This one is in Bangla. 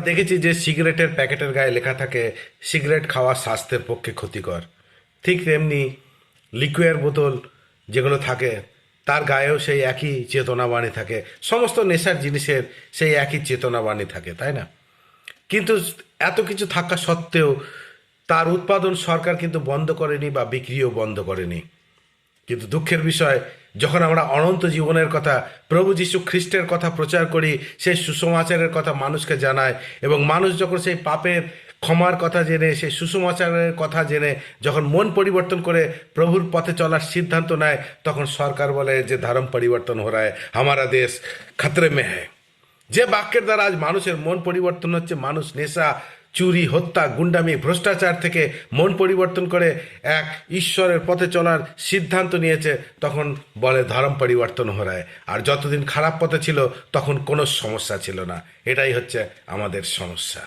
দেখেছি যে সিগারেটের প্যাকেটের গায়ে লেখা থাকে সিগারেট খাওয়া স্বাস্থ্যের পক্ষে ক্ষতিকর। ঠিক তেমনি লিকুইড বোতল যেগুলো থাকে তার গায়েও সেই একই চেতনাবাণী থাকে, সমস্ত নেশার জিনিসের সেই একই চেতনাবাণী থাকে, তাই না? কিন্তু এত কিছু থাকা সত্ত্বেও তার উৎপাদন সরকার কিন্তু বন্ধ করেনি বা বিক্রিও বন্ধ করেনি। কিন্তু দুঃখের বিষয়, যখন আমরা অনন্ত জীবনের কথা, প্রভু যীশু খ্রিস্টের কথা প্রচার করি, সেই সুসমাচারের কথা মানুষকে জানায়, এবং মানুষ যখন সেই পাপের ক্ষমার কথা জেনে, সেই সুসমাচারের কথা জেনে যখন মন পরিবর্তন করে প্রভুর পথে চলার সিদ্ধান্ত নেয়, তখন সরকার বলে যে ধর্ম পরিবর্তন हो रहा है, हमारा देश खतरे में है। যে বাক্যের দ্বারা আজ মানুষের মন পরিবর্তন হচ্ছে, মানুষ নেশা, চুরি, হত্যা, গুন্ডামি, ভ্রষ্টাচার থেকে মন পরিবর্তন করে এক ঈশ্বরের পথে চলার সিদ্ধান্ত নিয়েছে, তখন বলে ধর্ম পরিবর্তন হরায়। আর যতদিন খারাপ পথে ছিল তখন কোনো সমস্যা ছিল না। এটাই হচ্ছে আমাদের সমস্যা।